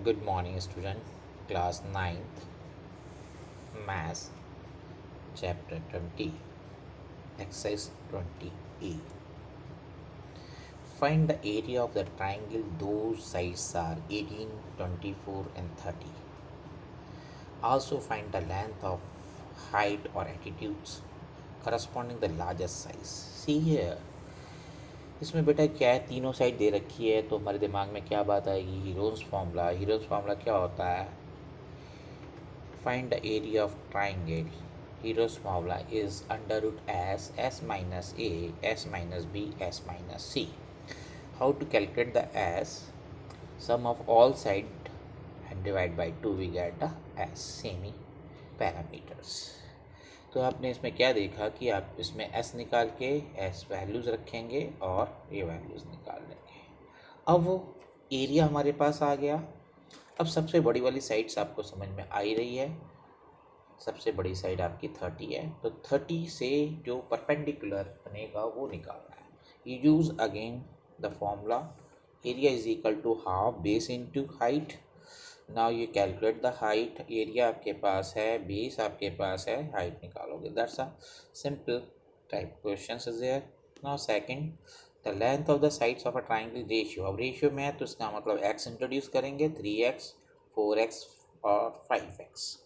Good morning, student. Class ninth, Maths, Chapter 20, Exercise 20E. Find the area of the triangle those sides are 18, 24, and 30. Also find the length of height or attitudes corresponding the largest size. See here, इसमें बेटा क्या है, तीनों side दे रखी है तो हमारे दिमाग में क्या बात आएगी? हीरोज फार्मूला क्या होता है? Find the area of triangle. Hero's formula is under root s minus a, s minus b, s minus c. How to calculate the s? Sum of all side and divide by 2 we get the s semi parameters. तो आपने इसमें क्या देखा कि आप इसमें s निकाल के s वैल्यूज़ रखेंगे और ये वैल्यूज़ निकाल लेंगे। अब वो एरिया हमारे पास आ गया। अब सबसे बड़ी वाली साइड्स आपको समझ में आ ही रही है। सबसे बड़ी साइड आपकी 30 है, तो 30 से जो परपेंडिकुलर बनेगा वो निकालना है। You use again the formula area is equal to half base into height. Now you calculate the height. Area आपके पास है, बेस आपके पास है, हाइट निकालोगे। That's a simple type question is there. Now second, the length of the sides of a triangle ratio. अब ratio में है तो इसका मतलब x इंट्रोड्यूस करेंगे, 3x, 4x और 5x।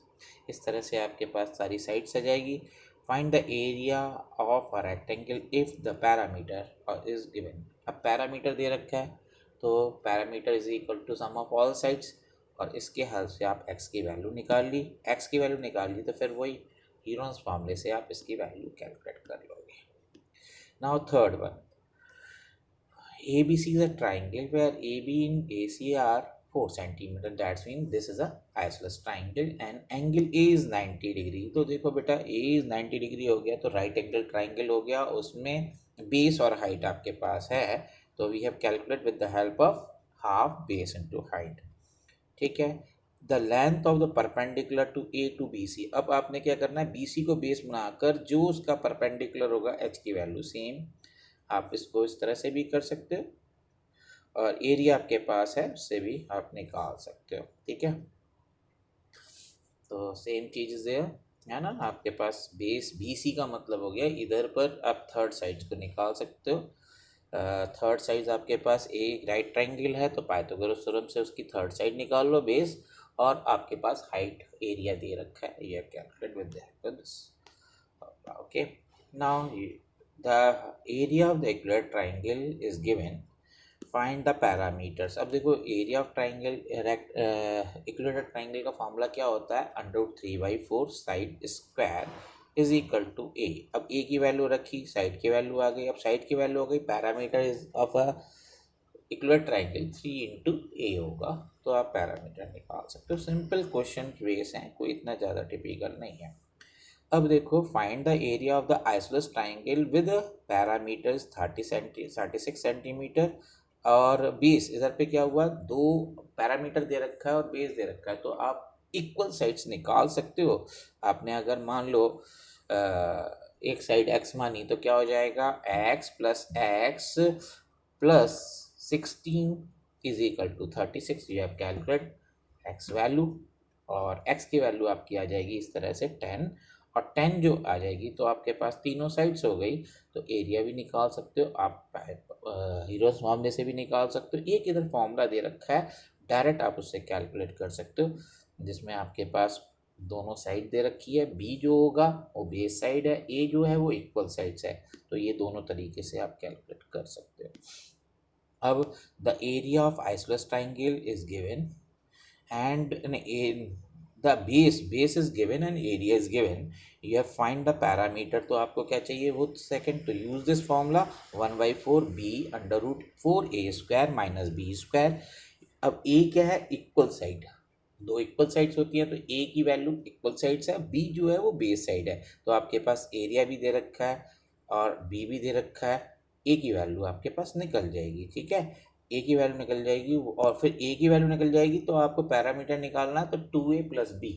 इस तरह से आपके पास सारी साइड्स आ जाएगी। Find the area of a rectangle if the parameter is given. अब पैरामीटर दे रखा है तो parameter is equal to sum of all sides, और इसके हेल्प से आप x की वैल्यू निकाल ली। x की वैल्यू निकाल ली तो फिर वही हीरोन्स फॉर्मूले से आप इसकी वैल्यू कैलकुलेट कर लोगे। Now third one, ABC is a triangle where AB and AC are 4 centimeter. That means this is a isosceles triangle and angle A is 90 degree. तो देखो बेटा, A is 90 degree हो गया तो राइट एंगल ट्राइंगल हो गया। उसमें base और हाइट आपके पास है, तो we have calculate with the help of half base into height. ठीक है। The length of the perpendicular to A to B C. अब आपने क्या करना है, बी सी को बेस बनाकर जो उसका परपेंडिकुलर होगा एच की वैल्यू सेम, आप इसको इस तरह से भी कर सकते हो, और एरिया आपके पास है उससे भी आप निकाल सकते हो। ठीक है, तो सेम चीज़ है ना। आपके पास बेस बी सी का मतलब हो गया, इधर पर आप थर्ड साइड को निकाल सकते हो। थर्ड साइड आपके पास एक राइट ट्रायंगल है तो पाइथागोरस थ्योरम से उसकी थर्ड साइड निकाल लो बेस, और आपके पास हाइट एरिया दे रखा है, ये calculate with this. Okay, now the area of the equilateral triangle is given, find the parameters. अब देखो, area of triangle equilateral triangle का फॉर्मूला क्या होता है, √3/4 side square is equal to a. अब ए की वैल्यू रखी, साइड की वैल्यू आ गई। अब साइड की वैल्यू हो गई, parameter is of a equilateral triangle 3 into a होगा, तो आप पैरामीटर निकाल सकते हो। सिंपल क्वेश्चन बेस हैं, कोई इतना ज़्यादा टिपिकल नहीं है। अब देखो, find the area of the isosceles triangle with parameters 36 centimetre और बेस। इधर पे क्या हुआ, दो पैरामीटर दे रखा है और बेस दे रखा है, तो आप इक्वल साइड्स निकाल सकते हो। आपने अगर मान लो एक साइड x मानी तो क्या हो जाएगा, x+x+16 is equal to 36। You have calculate x value, और x की वैल्यू आपकी आ जाएगी इस तरह से 10, और 10 जो आ जाएगी तो आपके पास तीनों साइड्स हो गई, तो एरिया भी निकाल सकते हो आप, हीरोज मामले से भी निकाल सकते हो। एक इधर फॉर्मूला दे रखा है, डायरेक्ट आप उससे कैलकुलेट कर सकते हो, जिसमें आपके पास दोनों साइड दे रखी है। बी जो होगा वो बेस साइड है, ए जो है वो इक्वल साइड्स है, तो ये दोनों तरीके से आप कैलकुलेट कर सकते हो। अब the area of isosceles triangle is given and the base is given and area is given. You have find the parameter, तो आपको क्या चाहिए वो सेकंड, तो use this formula 1/4 b √4a² minus b²। अब a क्या है, इक्वल साइड, दो इक्वल साइड्स होती हैं तो a की वैल्यू इक्वल साइड्स है, b जो है वो बेस साइड है, तो आपके पास एरिया भी दे रखा है और b भी दे रखा है। a की वैल्यू आपके पास निकल जाएगी। ठीक है, ए की वैल्यू निकल जाएगी, और फिर ए की वैल्यू निकल जाएगी तो आपको पैरामीटर निकालना है, तो 2a + b।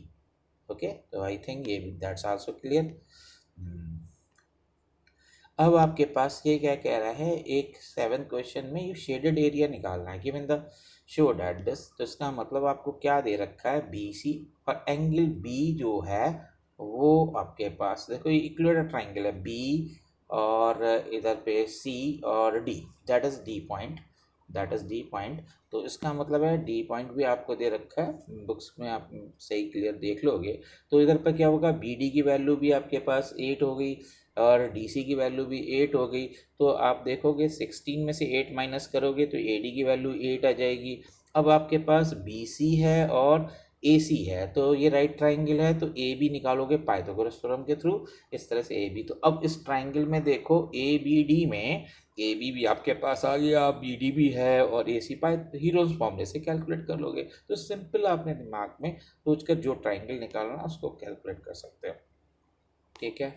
ओके, तो आई थिंक ये दैट्स आल्सो क्लियर। अब आपके पास ये क्या कह रहा है, एक 7th क्वेश्चन में ये शेडेड एरिया निकालना है। Given the show that this, तो इसका मतलब आपको क्या दे रखा है, बी सी, और एंगल बी जो है वो आपके पास देखो ये इक्विलेटरल ट्राइंगल है, बी और इधर पे सी और D, that is D point, that is D point. तो इसका मतलब है डी पॉइंट भी आपको दे रखा है, बुक्स में आप सही क्लियर देख लोगे। तो इधर पर क्या होगा, बी डी की वैल्यू भी आपके पास 8 हो गई और डी सी की वैल्यू भी 8 हो गई। तो आप देखोगे 16 में से 8 माइनस करोगे तो ए डी की वैल्यू 8 आ जाएगी। अब आपके पास बी सी है और ए सी है, तो ये राइट ट्राइंगल है, तो ए बी निकालोगे पाइथागोरस थ्योरम के थ्रू, इस तरह से ए बी। तो अब इस ट्राइंगल में देखो ए बी डी में ए बी भी आपके पास आ गया, बी डी भी है, और ए सी पाई हीरोज फॉर्मूले से कैलकुलेट कर लोगे। तो सिंपल आपने दिमाग में सोचकर जो ट्राइंगल निकालना उसको कैलकुलेट कर सकते हो, ठीक है।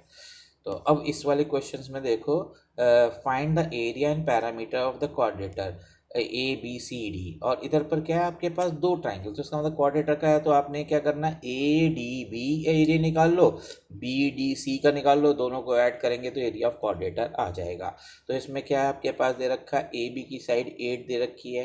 तो अब इस वाले क्वेश्चंस में देखो, find the area and parameter of the quadrilateral A B C D, और इधर पर क्या है आपके पास दो ट्राइंगल, तो इसका मतलब क्वाड्रेटर का है, तो आपने क्या करना है, ए डी बी एरिया निकाल लो, बी डी सी का निकाल लो, दोनों को ऐड करेंगे तो एरिया ऑफ क्वाड्रेटर आ जाएगा। तो इसमें क्या है आपके पास दे रखा है, ए बी की साइड 8 दे रखी है,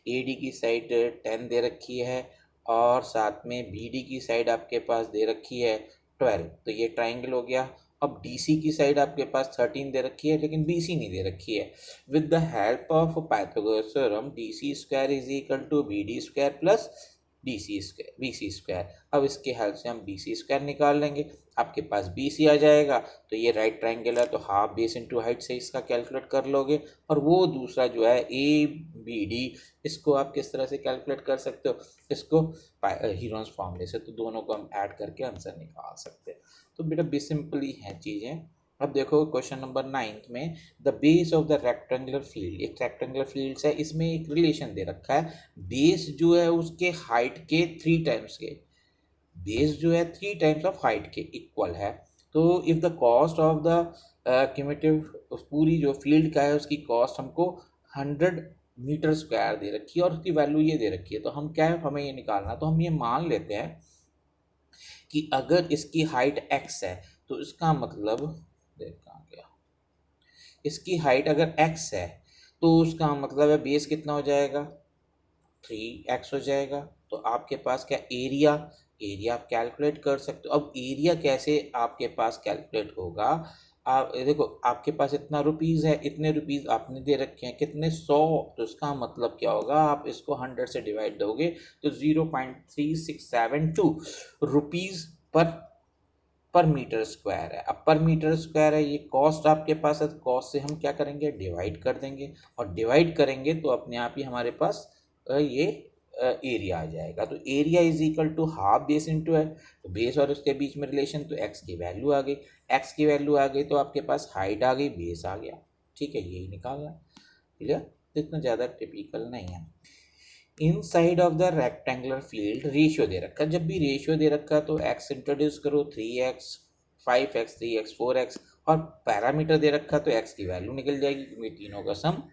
ए डी की साइड 10 दे रखी है, और साथ में बी डी की साइड आपके पास दे रखी है 12। तो ये ट्राइंगल हो गया। अब डी सी की साइड आपके पास 13 दे रखी है, लेकिन बी सी नहीं दे रखी है। With the help of Pythagoras theorem D C square is equal to B D square plus D C square B C square. अब इसके हेल्प से हम बी सी स्क्वायर निकाल लेंगे, आपके पास बी सी आ जाएगा। तो ये राइट ट्राइंगल है, तो हाफ बेस इंटू हाइट से इसका कैलकुलेट कर लोगे। और वो दूसरा जो है ए बी डी, इसको आप किस तरह से कैलकुलेट कर सकते हो, इसको हीरोन्स फॉर्मूले से, तो दोनों को हम ऐड करके आंसर निकाल सकते हैं। तो बेटा भी सिंपल ही हैं चीज़ें। अब देखो क्वेश्चन नंबर 9 में, the base of the rectangular field, एक रेक्टेंगुलर फील्ड है, इसमें एक रिलेशन दे रखा है, बेस जो है उसके हाइट के 3 टाइम्स के, बेस जो है 3 टाइम्स ऑफ हाइट के इक्वल है। तो if the cost of the cumulative, पूरी जो फील्ड का है उसकी कॉस्ट हमको 100 मीटर स्क्वायर दे रखी है, और उसकी वैल्यू ये दे रखी है। तो हम क्या है, हमें ये निकालना, तो हम ये मान लेते हैं कि अगर इसकी हाइट x है, तो इसका मतलब, देख कहाँ गया, इसकी हाइट अगर x है तो उसका मतलब है बेस कितना हो जाएगा, 3x हो जाएगा। तो आपके पास क्या, एरिया, एरिया आप कैलकुलेट कर सकते हो। अब एरिया कैसे आपके पास कैलकुलेट होगा, आप देखो आपके पास इतना रुपीज़ है, इतने रुपीज़ आपने दे रखे हैं, कितने, 100। तो इसका मतलब क्या होगा, आप इसको 100 से डिवाइड दोगे तो 0.3672 रुपीज़ पर मीटर स्क्वायर है। अब पर मीटर स्क्वायर है, ये कॉस्ट आपके पास है, तो कॉस्ट से हम क्या करेंगे, डिवाइड कर देंगे, और डिवाइड करेंगे तो अपने आप ही हमारे पास ये एरिया आ जाएगा। तो area is equal to half base into है, तो बेस और उसके बीच में रिलेशन, तो एक्स की वैल्यू आ गई, एक्स की वैल्यू आ गई तो आपके पास हाइट आ गई, बेस आ गया, ठीक है, यही निकालना है, क्लियर। इतना ज़्यादा टिपिकल नहीं है। In side of the rectangular field ratio दे रखा है, जब भी रेशियो दे रखा है तो एक्स इंट्रोड्यूस करो, 3x 5x 3x 4x, और पैरामीटर दे रखा है तो एक्स की वैल्यू निकल जाएगी, क्योंकि तीनों का सम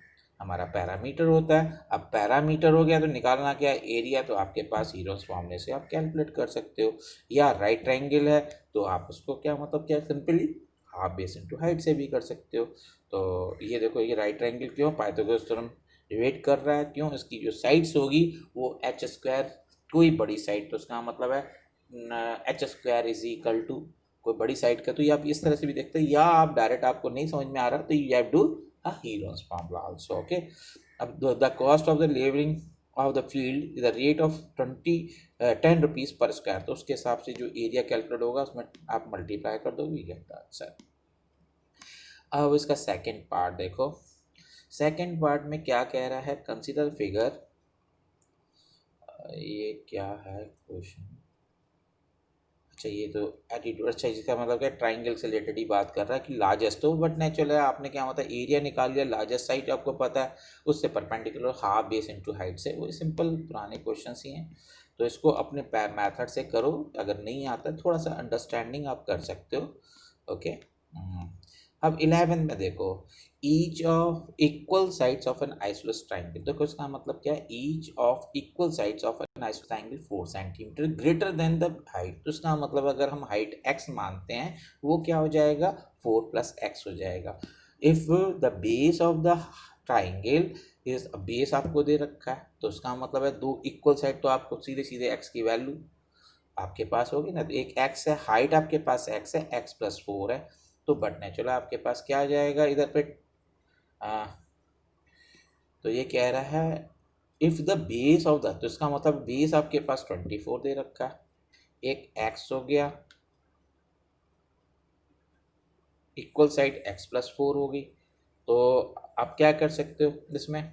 हमारा पैरामीटर होता है। अब पैरामीटर हो गया तो निकालना क्या है, एरिया, तो आपके पास हीरोस फॉर्मूले से आप कैलकुलेट कर सकते हो। या राइट ट्राइंगल है तो आप उसको क्या मतलब क्या, simply half base into height से भी कर सकते हो। तो ये देखो, ये राइट ट्राइंगल क्यों, पाइथागोरस थ्योरम डिवाइड कर रहा है, क्यों, इसकी जो साइड्स होगी वो एच स्क्वायर, कोई बड़ी साइड, तो उसका मतलब है h square is equal to कोई बड़ी साइड का। तो ये आप इस तरह से भी देखते हैं, या आप डायरेक्ट आपको नहीं समझ में आ रहा तो you have do a Heron's formula also, okay. अब the cost of the levelling of the field is the rate of 10 rupees per square, तो उसके हिसाब से जो एरिया कैलकुलेट होगा उसमें आप मल्टीप्लाई कर दो, वी गेट द आंसर। अब इसका सेकेंड पार्ट देखो, सेकेंड पार्ट में क्या कह रहा है, कंसीडर फिगर, ये क्या है क्वेश्चन, अच्छा ये तो एटीट्यूड, अच्छा इसका मतलब क्या, ट्राइंगल से रिलेटेड ही बात कर रहा है कि लार्जेस्ट, तो बट नेचुरल है, आपने क्या होता है एरिया निकाल लिया, लार्जेस्ट साइड आपको पता है, उससे perpendicular half base into height से, वो सिंपल पुराने क्वेश्चन ही हैं। तो इसको अपने मेथड से करो, अगर नहीं आता थोड़ा सा अंडरस्टैंडिंग आप कर सकते हो, ओके। अब 11 में देखो, each of equal sides of N isosceles triangle, देखो इसका मतलब क्या है, each of equal sides of N isosceles triangle 4 centimetre greater than the height, तो इसका मतलब अगर हम हाइट x मानते हैं वो क्या हो जाएगा, 4 + x हो जाएगा। If the base of the triangle इस बेस आपको दे रखा है, तो उसका मतलब है दो इक्वल साइड, तो आपको सीधे सीधे एक्स की वैल्यू आपके पास होगी ना। तो एक एक्स है, हाइट आपके पास एक्स है, एक्स प्लस 4 है, तो बट नेचुरल आपके पास क्या आ जाएगा इधर पे। आ, तो ये कह रहा है if the base of the, तो इसका मतलब बेस आपके पास 24 दे रखा है, एक एक्स हो गया, इक्वल साइड एक्स प्लस 4 होगी। तो आप क्या कर सकते हो इसमें,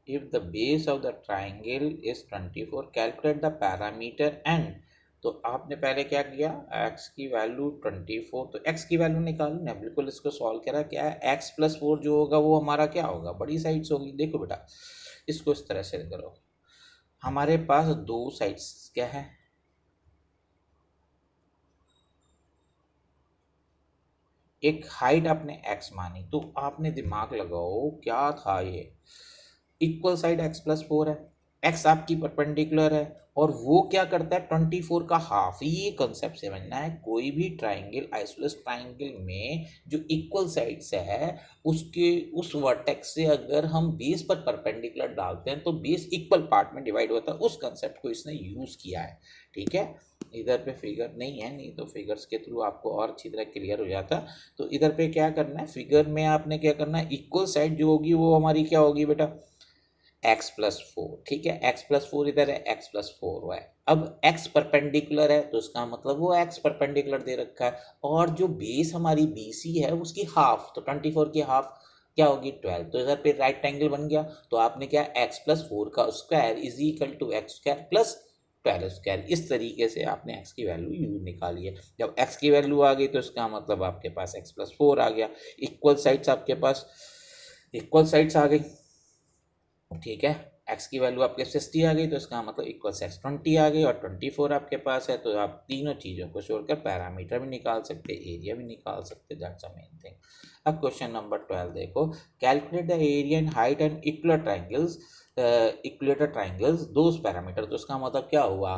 if the base of the triangle is 24 calculate the parameter n। तो आपने पहले क्या किया, x की वैल्यू 24, तो x की वैल्यू निकाली ना, बिल्कुल इसको सॉल्व करा, क्या है x प्लस 4 जो होगा वो हमारा क्या होगा, बड़ी साइड्स होगी। देखो बेटा इसको इस तरह से करो, हमारे पास दो साइड्स क्या है, एक हाइट आपने x मानी, तो आपने दिमाग लगाओ क्या था ये, इक्वल साइड x प्लस 4 है, x आपकी परपेंडिकुलर है, और वो क्या करता है 24 का हाफ। ये कंसेप्ट समझना है, कोई भी ट्राइंगल, आइसोसेलेस ट्राइंगल में जो इक्वल साइड से है, उसके उस वर्टेक्स से अगर हम बेस पर परपेंडिकुलर डालते हैं तो बेस इक्वल पार्ट में डिवाइड होता है। उस कंसेप्ट को इसने यूज किया है, ठीक है। इधर पे फिगर नहीं है, नहीं तो फिगर्स के थ्रू आपको और अच्छी तरह क्लियर हो जाता। तो इधर पे क्या करना है, फिगर में आपने क्या करना है, इक्वल साइड जो होगी वो हमारी क्या होगी बेटा, एक्स प्लस 4, ठीक है। एक्स प्लस 4 इधर है, एक्स प्लस 4 हुआ है। अब एक्स परपेंडिकुलर है तो इसका मतलब वो एक्स परपेंडिकुलर दे रखा है, और जो बेस हमारी बी सी है उसकी हाफ, तो 24 की हाफ क्या होगी 12, तो इधर पे राइट एंगल बन गया। तो आपने क्या, एक्स प्लस 4 का square is equal to x square plus 12 square, इस तरीके से आपने एक्स की वैल्यू यूज निकाली है। जब एक्स की वैल्यू आ गई तो इसका मतलब आपके पास एक्स प्लस 4 आ गया, इक्वल साइड्स आपके पास, इक्वल साइड्स आ गई, ठीक है। एक्स की वैल्यू आपके 60 आ गई, तो इसका मतलब इक्वल एक्स 20 आ गई, और 24 आपके पास है, तो आप तीनों चीज़ों को छोड़कर पैरामीटर भी निकाल सकते, एरिया भी निकाल सकते, दैट्स अ मेन थिंग। अब क्वेश्चन नंबर 12 देखो, calculate the area and height and equal triangles, equilateral triangles those parameter. तो इसका मतलब क्या हुआ,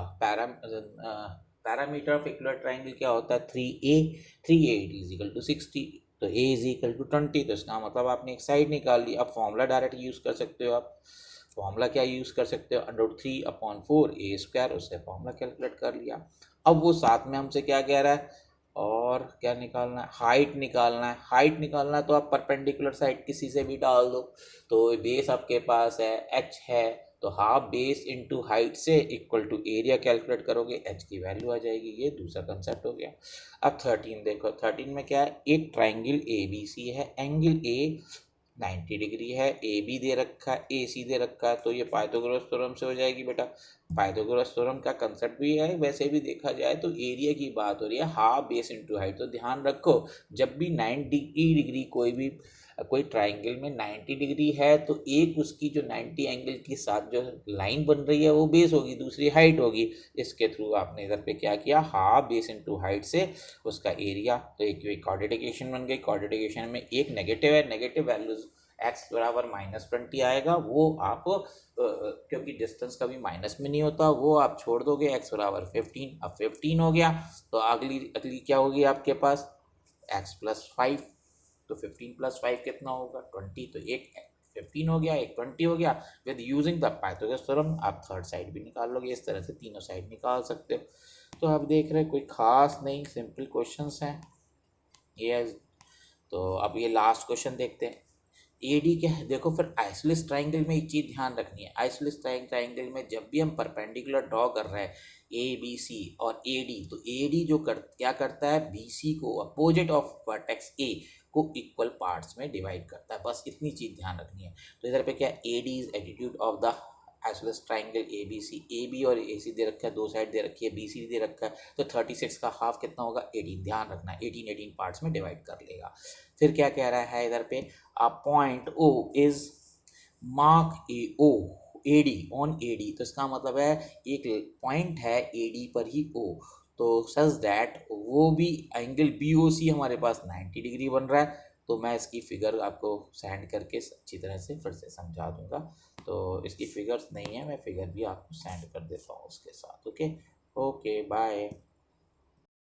पैरामीटर ऑफ इक्वल ट्राइंगल क्या होता है, 3a, 3a is equal to 60, तो a इज इक्वल टू 20, तो इसका मतलब आपने एक साइड निकाल ली। अब फॉर्मूला डायरेक्ट यूज़ कर सकते हो आप, फॉर्मूला क्या यूज़ कर सकते हो, √3/4 a², उससे फॉर्मूला कैलकुलेट कर लिया। अब वो साथ में हमसे क्या कह रहा है, और क्या निकालना है, हाइट निकालना है। हाइट निकालना है तो आप परपेंडिकुलर साइड किसी से भी डाल दो, तो बेस आपके पास है h है, तो हाफ बेस इंटू हाइट से इक्वल टू एरिया कैलकुलेट करोगे, h की वैल्यू आ जाएगी। ये दूसरा कंसेप्ट हो गया। अब 13 देखो, 13 में क्या है, एक ट्राइंगल ए बी सी है, एंगल ए 90 डिग्री है, ए बी दे रखा है, ए सी दे रखा है, तो ये पाइथागोरस थ्योरम से हो जाएगी बेटा। पाइथागोरस थ्योरम का कंसेप्ट भी है, वैसे भी देखा जाए तो एरिया की बात हो रही है, हाफ बेस इनटू हाइट। तो ध्यान रखो, जब भी 90 डिग्री कोई ट्राइंगल में 90 डिग्री है, तो एक उसकी जो 90 एंगल के साथ जो लाइन बन रही है वो बेस होगी, दूसरी हाइट होगी। इसके थ्रू आपने इधर पे क्या किया, हाफ बेस इनटू हाइट से उसका एरिया, तो एक क्वाड्रेटिक बन गई। क्वाड्रेटिक में एक नेगेटिव है, नेगेटिव वैल्यूज एक्स बराबर -20 आएगा, वो आप क्योंकि डिस्टेंस कभी माइनस में नहीं होता, वो आप छोड़ दोगे, एक्स बराबर 15। अब 15 हो गया, तो अगली अगली क्या होगी आपके पास, एक्स प्लस 5, तो 15 प्लस 5 कितना होगा 20, तो एक 15 हो गया, एक 20 हो गया। With using the Pythagoras theorem आप थर्ड साइड भी निकाल लोगे, इस तरह से तीनों साइड निकाल सकते हो। तो आप देख रहे हैं कोई खास नहीं, सिंपल क्वेश्चंस हैं ये। तो अब ये लास्ट क्वेश्चन देखते हैं, एडी क्या है। देखो फिर आइसोलेस ट्राइंगल में एक चीज़ ध्यान रखनी है, आइसोलेस ट्राइंगल में जब भी हम परपेंडिकुलर ड्रॉ कर रहे हैं ए बी सी और ए डी, तो ए डी क्या करता है, बी सी को अपोजिट ऑफ वर्टेक्स ए को इक्वल पार्ट्स में डिवाइड करता है, बस इतनी चीज़ ध्यान रखनी है। तो इधर पे क्या है, A D is attitude of the isosceles triangle A B C, A B और ए सी दे रखा है, दो साइड दे रखी है, बी सी दे रखा है, तो 36 का हाफ कितना होगा 18, ध्यान रखना 18 पार्ट्स में डिवाइड कर लेगा। फिर क्या कह रहा है इधर पे, a point O is mark a O AD on AD, तो इसका मतलब है एक पॉइंट है AD पर ही O, तो सच दैट वो भी एंगल BOC हमारे पास 90 डिग्री बन रहा है। तो मैं इसकी फिगर आपको सेंड करके अच्छी तरह से फिर से समझा दूंगा। तो इसकी फिगर्स नहीं है, मैं फिगर भी आपको सेंड कर देता हूँ उसके साथ। Okay, okay bye.